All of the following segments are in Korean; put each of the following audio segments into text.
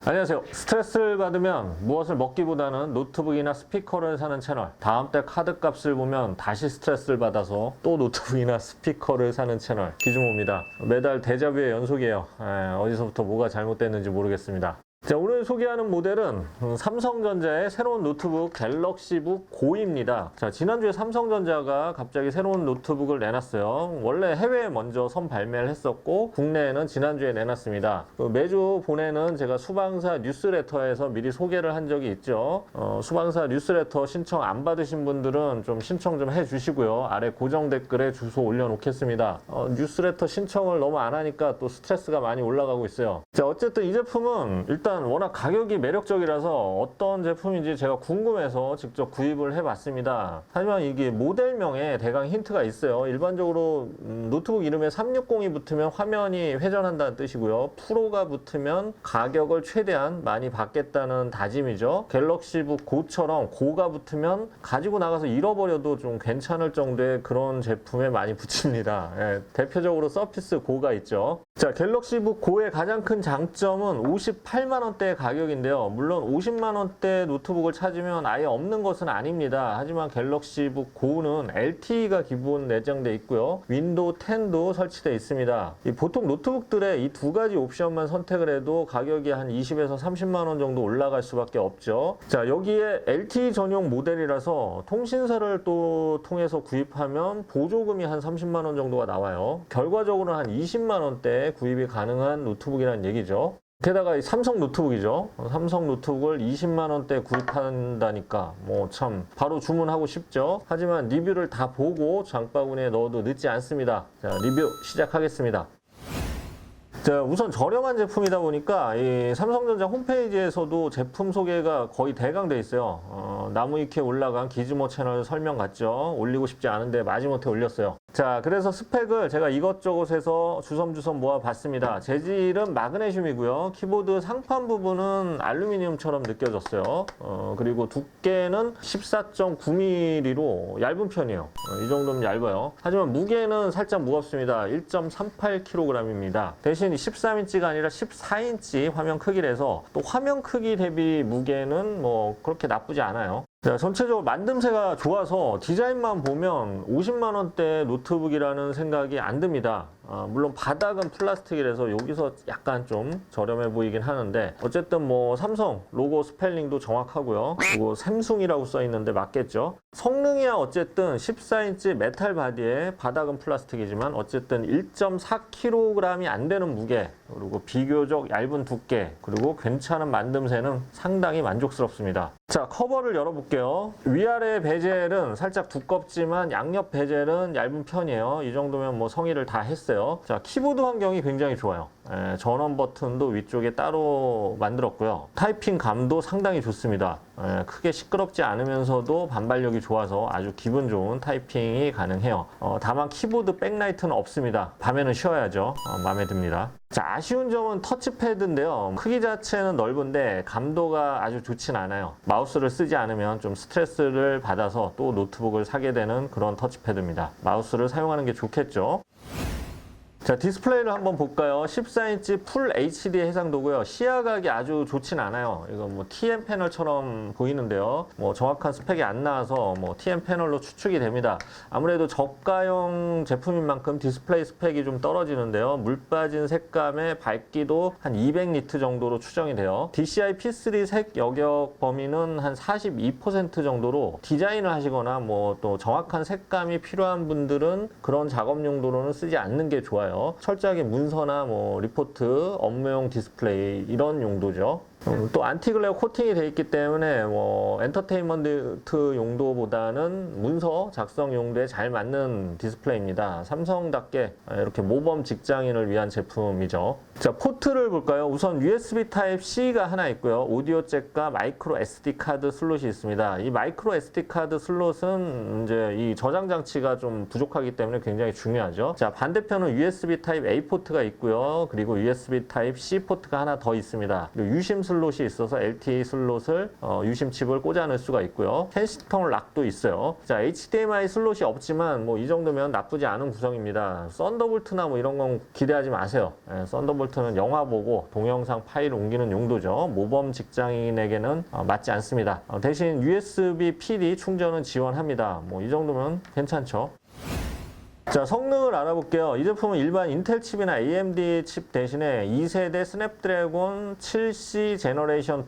안녕하세요. 스트레스를 받으면 무엇을 먹기보다는 노트북이나 스피커를 사는 채널, 다음 달 카드값을 보면 다시 스트레스를 받아서 또 노트북이나 스피커를 사는 채널 기준모입니다. 매달 데자뷰의 연속이에요. 어디서부터 뭐가 잘못됐는지 모르겠습니다. 자, 오늘 소개하는 모델은 삼성전자의 새로운 노트북 갤럭시북 고입니다. 자, 지난주에 삼성전자가 갑자기 새로운 노트북을 내놨어요. 원래 해외에 먼저 선 발매를 했었고 국내에는 지난주에 내놨습니다. 매주 보내는 제가 수방사 뉴스레터에서 미리 소개를 한 적이 있죠. 수방사 뉴스레터 신청 안 받으신 분들은 좀 신청 좀 해주시고요. 아래 고정 댓글에 주소 올려놓겠습니다. 뉴스레터 신청을 너무 안 하니까 또 스트레스가 많이 올라가고 있어요. 자, 어쨌든 이 제품은 일단 워낙 가격이 매력적이라서 어떤 제품인지 제가 궁금해서 직접 구입을 해봤습니다. 하지만 이게 모델명에 대강 힌트가 있어요. 일반적으로 노트북 이름에 360이 붙으면 화면이 회전한다는 뜻이고요. 프로가 붙으면 가격을 최대한 많이 받겠다는 다짐이죠. 갤럭시북 고처럼 고가 붙으면 가지고 나가서 잃어버려도 좀 괜찮을 정도의 그런 제품에 많이 붙입니다. 대표적으로 서피스 고가 있죠. 자, 갤럭시북 고의 가장 큰 장점은 58만원대 가격인데요. 물론 50만원대 노트북을 찾으면 아예 없는 것은 아닙니다. 하지만 갤럭시북 고는 LTE가 기본 내장되어 있고요. 윈도우 10도 설치되어 있습니다. 보통 노트북들의 이 두 가지 옵션만 선택을 해도 가격이 한 20에서 30만원 정도 올라갈 수밖에 없죠. 자, 여기에 LTE 전용 모델이라서 통신사를 또 통해서 구입하면 보조금이 한 30만원 정도가 나와요. 결과적으로 한 20만원대 구입이 가능한 노트북이라는 얘기죠. 게다가 이 삼성 노트북이죠. 삼성 노트북을 20만원대 구입한다니까 뭐 참 바로 주문하고 싶죠. 하지만 리뷰를 다 보고 장바구니에 넣어도 늦지 않습니다. 자, 리뷰 시작하겠습니다. 자, 우선 저렴한 제품이다 보니까 이 삼성전자 홈페이지에서도 제품 소개가 거의 대강돼 있어요. 나무위키에 올라간 기즈모 채널 설명 같죠. 올리고 싶지 않은데 마지못해 올렸어요. 자, 그래서 스펙을 제가 이것저것에서 주섬주섬 모아봤습니다. 재질은 마그네슘이고요. 키보드 상판 부분은 알루미늄처럼 느껴졌어요. 그리고 두께는 14.9mm로 얇은 편이에요. 이 정도면 얇아요. 하지만 무게는 살짝 무겁습니다. 1.38kg입니다. 대신 13인치가 아니라 14인치 화면 크기라서 또 화면 크기 대비 무게는 뭐 그렇게 나쁘지 않아요. 자, 전체적으로 만듦새가 좋아서 디자인만 보면 50만원대 노트북이라는 생각이 안 듭니다. 물론 바닥은 플라스틱이라서 여기서 약간 좀 저렴해 보이긴 하는데 어쨌든 뭐 삼성 로고 스펠링도 정확하고요. 그리고 샘숭이라고 써 있는데 맞겠죠. 성능이야 어쨌든 14인치 메탈 바디에 바닥은 플라스틱이지만 어쨌든 1.4kg이 안 되는 무게, 그리고 비교적 얇은 두께, 그리고 괜찮은 만듦새는 상당히 만족스럽습니다. 자, 커버를 열어볼게요. 위아래 베젤은 살짝 두껍지만 양옆 베젤은 얇은 편이에요. 이 정도면 뭐 성의를 다 했어요. 자, 키보드 환경이 굉장히 좋아요. 전원 버튼도 위쪽에 따로 만들었고요. 타이핑 감도 상당히 좋습니다. 크게 시끄럽지 않으면서도 반발력이 좋아서 아주 기분 좋은 타이핑이 가능해요. 다만 키보드 백라이트는 없습니다. 밤에는 쉬어야죠. 마음에 듭니다. 자, 아쉬운 점은 터치패드인데요. 크기 자체는 넓은데 감도가 아주 좋진 않아요. 마우스를 쓰지 않으면 좀 스트레스를 받아서 또 노트북을 사게 되는 그런 터치패드입니다. 마우스를 사용하는 게 좋겠죠. 자, 디스플레이를 한번 볼까요? 14인치 풀 HD 해상도고요. 시야각이 아주 좋진 않아요. 이거 뭐 TN 패널처럼 보이는데요. 뭐 정확한 스펙이 안 나와서 뭐 TN 패널로 추측이 됩니다. 아무래도 저가형 제품인 만큼 디스플레이 스펙이 좀 떨어지는데요. 물 빠진 색감의 밝기도 한 200니트 정도로 추정이 돼요. DCI P3 색 여격 범위는 한 42% 정도로 디자인을 하시거나 뭐 또 정확한 색감이 필요한 분들은 그런 작업 용도로는 쓰지 않는 게 좋아요. 철저하게 문서나 뭐 리포트, 업무용 디스플레이 이런 용도죠. 또 안티글레어 코팅이 되어 있기 때문에 뭐 엔터테인먼트 용도보다는 문서 작성 용도에 잘 맞는 디스플레이입니다. 삼성답게 이렇게 모범 직장인을 위한 제품이죠. 자, 포트를 볼까요? 우선 USB Type-C가 하나 있고요. 오디오 잭과 마이크로 SD 카드 슬롯이 있습니다. 이 마이크로 SD 카드 슬롯은 이제 이 저장 장치가 좀 부족하기 때문에 굉장히 중요하죠. 자, 반대편은 USB Type-A 포트가 있고요. 그리고 USB Type-C 포트가 하나 더 있습니다. 그리고 유심 슬롯이 있어서 LTE 슬롯을 유심 칩을 꽂아 넣을 수가 있고요. 캔시턴 락도 있어요. 자, HDMI 슬롯이 없지만 뭐 이 정도면 나쁘지 않은 구성입니다. 썬더볼트나 뭐 이런 건 기대하지 마세요. 썬더볼트는 영화 보고 동영상 파일 옮기는 용도죠. 모범 직장인에게는 맞지 않습니다. 대신 USB PD 충전은 지원합니다. 뭐 이 정도면 괜찮죠. 자, 성능을 알아볼게요. 이 제품은 일반 인텔 칩이나 AMD 칩 대신에 2세대 스냅드래곤 7C 제너레이션 2,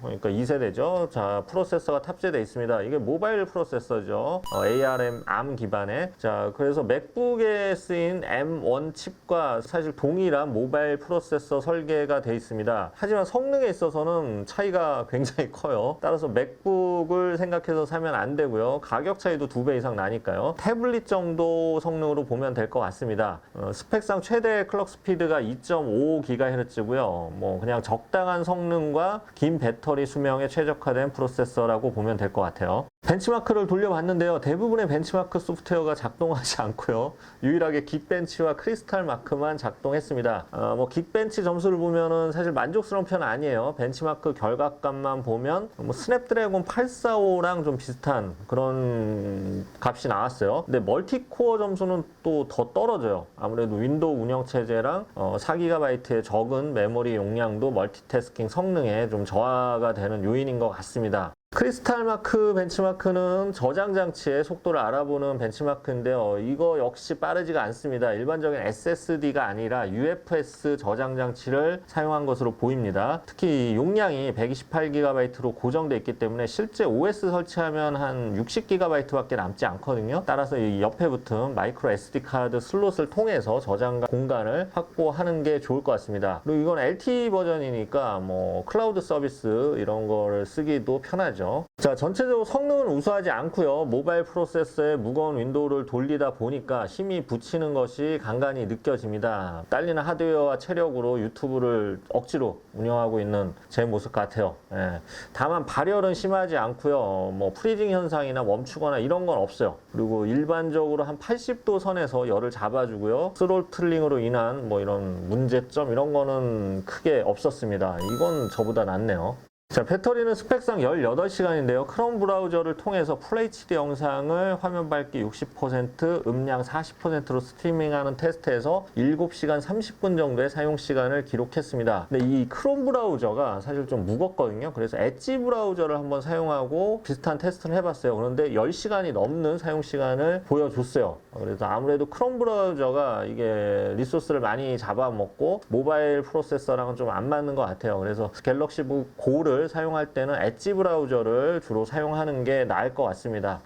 그러니까 2세대죠. 자, 프로세서가 탑재되어 있습니다. 이게 모바일 프로세서죠. ARM 기반의. 자, 그래서 맥북에 쓰인 M1 칩과 사실 동일한 모바일 프로세서 설계가 되어 있습니다. 하지만 성능에 있어서는 차이가 굉장히 커요. 따라서 맥북을 생각해서 사면 안 되고요. 가격 차이도 2배 이상 나니까요. 태블릿 정도 성능 으로 보면 될 것 같습니다. 스펙상 최대 클럭 스피드가 2.5GHz고요. 뭐 그냥 적당한 성능과 긴 배터리 수명에 최적화된 프로세서라고 보면 될 것 같아요. 벤치마크를 돌려봤는데요. 대부분의 벤치마크 소프트웨어가 작동하지 않고요. 유일하게 긱벤치와 크리스탈 마크만 작동했습니다. 뭐 긱벤치 점수를 보면은 사실 만족스러운 편은 아니에요. 벤치마크 결과값만 보면 뭐 스냅드래곤 845랑 좀 비슷한 그런 값이 나왔어요. 근데 멀티코어 점수는 또 더 떨어져요. 아무래도 윈도우 운영체제랑 4GB의 적은 메모리 용량도 멀티태스킹 성능에 좀 저하가 되는 요인인 것 같습니다. 크리스탈 마크 벤치마크는 저장 장치의 속도를 알아보는 벤치마크인데요. 이거 역시 빠르지가 않습니다. 일반적인 SSD가 아니라 UFS 저장 장치를 사용한 것으로 보입니다. 특히 용량이 128GB로 고정되어 있기 때문에 실제 OS 설치하면 한 60GB밖에 남지 않거든요. 따라서 이 옆에 붙은 마이크로 SD 카드 슬롯을 통해서 저장 공간을 확보하는 게 좋을 것 같습니다. 그리고 이건 LTE 버전이니까 뭐 클라우드 서비스 이런 거를 쓰기도 편하죠. 자, 전체적으로 성능은 우수하지 않고요. 모바일 프로세서에 무거운 윈도우를 돌리다 보니까 힘이 붙이는 것이 간간히 느껴집니다. 딸리는 하드웨어와 체력으로 유튜브를 억지로 운영하고 있는 제 모습 같아요. 예. 다만 발열은 심하지 않고요. 뭐 프리징 현상이나 멈추거나 이런 건 없어요. 그리고 일반적으로 한 80도 선에서 열을 잡아주고요. 스로틀링으로 인한 뭐 이런 문제점 이런 거는 크게 없었습니다. 이건 저보다 낫네요. 자, 배터리는 스펙상 18시간인데요. 크롬 브라우저를 통해서 FHD 영상을 화면 밝기 60%, 음량 40%로 스트리밍하는 테스트에서 7시간 30분 정도의 사용 시간을 기록했습니다. 근데 이 크롬 브라우저가 사실 좀 무겁거든요. 그래서 엣지 브라우저를 한번 사용하고 비슷한 테스트를 해봤어요. 그런데 10시간이 넘는 사용 시간을 보여줬어요. 그래서 아무래도 크롬 브라우저가 이게 리소스를 많이 잡아먹고 모바일 프로세서랑은 좀 안 맞는 것 같아요. 그래서 갤럭시 북 고를 사용할 때는 엣지 브라우저를 주로 사용하는 게 나을 것 같습니다.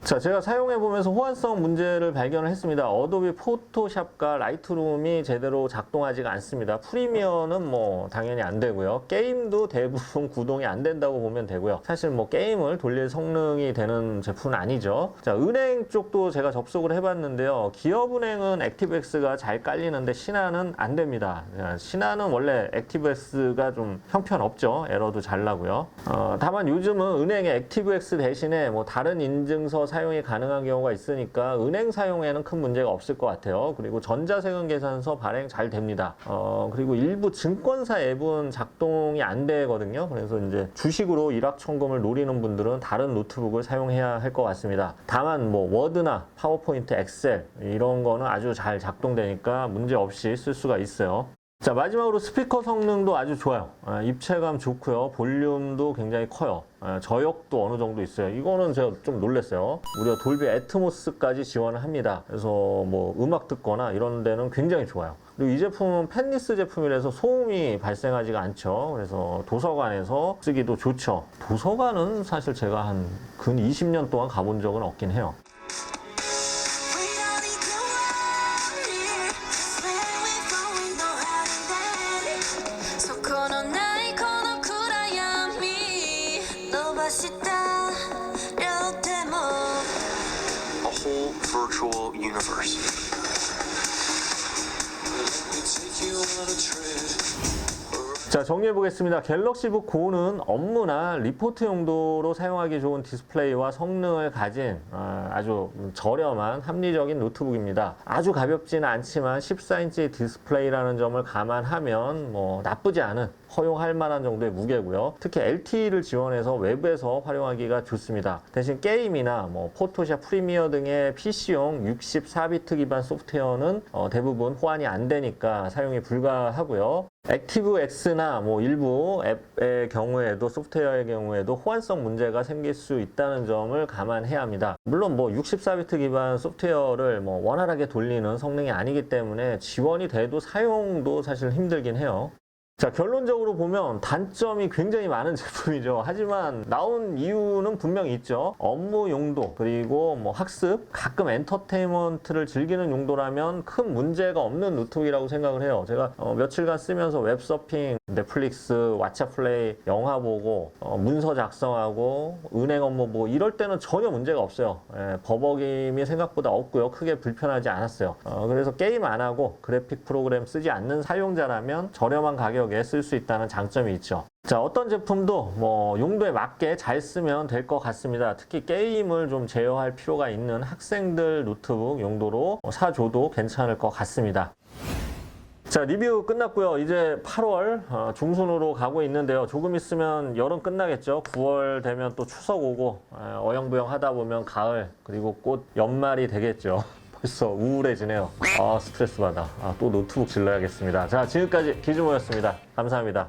자, 제가 사용해보면서 호환성 문제를 발견을 했습니다. 어도비 포토샵과 라이트룸이 제대로 작동하지가 않습니다. 프리미어는 뭐 당연히 안 되고요. 게임도 대부분 구동이 안 된다고 보면 되고요. 사실 뭐 게임을 돌릴 성능이 되는 제품은 아니죠. 자, 은행 쪽도 제가 접속을 해봤는데요. 기업은행은 액티브엑스가 잘 깔리는데 신한은 안 됩니다. 신한은 원래 액티브엑스가 좀 형편없죠. 에러도 잘 나고요. 다만 요즘은 은행의 액티브엑스 대신에 뭐 다른 인증서 사용이 가능한 경우가 있으니까 은행 사용에는 큰 문제가 없을 것 같아요. 그리고 전자세금 계산서 발행 잘 됩니다. 그리고 일부 증권사 앱은 작동이 안 되거든요. 그래서 이제 주식으로 일확천금을 노리는 분들은 다른 노트북을 사용해야 할 것 같습니다. 다만 뭐 워드나 파워포인트, 엑셀 이런 거는 아주 잘 작동되니까 문제 없이 쓸 수가 있어요. 자, 마지막으로 스피커 성능도 아주 좋아요. 입체감 좋고요. 볼륨도 굉장히 커요. 저역도 어느 정도 있어요. 이거는 제가 좀 놀랐어요. 무려 돌비 애트모스까지 지원을 합니다. 그래서 뭐 음악 듣거나 이런 데는 굉장히 좋아요. 그리고 이 제품은 펜리스 제품이라서 소음이 발생하지가 않죠. 그래서 도서관에서 쓰기도 좋죠. 도서관은 사실 제가 한 근 20년 동안 가본 적은 없긴 해요. Virtual universe. 자, 정리해 보겠습니다. 갤럭시북 고는 업무나 리포트 용도로 사용하기 좋은 디스플레이와 성능을 가진 아주 저렴한 합리적인 노트북입니다. 아주 가볍지는 않지만 14인치 디스플레이라는 점을 감안하면 뭐 나쁘지 않은, 허용할 만한 정도의 무게고요. 특히 LTE를 지원해서 외부에서 활용하기가 좋습니다. 대신 게임이나 뭐 포토샵 프리미어 등의 PC용 64비트 기반 소프트웨어는 대부분 호환이 안 되니까 사용이 불가하고요. 액티브X나 뭐 일부 앱의 경우에도, 소프트웨어의 경우에도 호환성 문제가 생길 수 있다는 점을 감안해야 합니다. 물론 뭐 64비트 기반 소프트웨어를 뭐 원활하게 돌리는 성능이 아니기 때문에 지원이 돼도 사용도 사실 힘들긴 해요. 자, 결론적으로 보면 단점이 굉장히 많은 제품이죠. 하지만 나온 이유는 분명히 있죠. 업무 용도, 그리고 뭐 학습, 가끔 엔터테인먼트를 즐기는 용도라면 큰 문제가 없는 노트북이라고 생각을 해요. 제가 며칠간 쓰면서 웹서핑, 넷플릭스, 왓챠 플레이, 영화 보고 문서 작성하고 은행 업무 보고 이럴 때는 전혀 문제가 없어요. 버벅임이 생각보다 없고요. 크게 불편하지 않았어요. 그래서 게임 안 하고 그래픽 프로그램 쓰지 않는 사용자라면 저렴한 가격에 쓸 수 있다는 장점이 있죠. 자, 어떤 제품도 뭐 용도에 맞게 잘 쓰면 될 것 같습니다. 특히 게임을 좀 제어할 필요가 있는 학생들 노트북 용도로 사줘도 괜찮을 것 같습니다. 자, 리뷰 끝났고요. 이제 8월 중순으로 가고 있는데요. 조금 있으면 여름 끝나겠죠. 9월 되면 또 추석 오고 어영부영 하다 보면 가을, 그리고 곧 연말이 되겠죠. 벌써 우울해지네요. 스트레스 받아. 또 노트북 질러야겠습니다. 자, 지금까지 기준모였습니다. 감사합니다.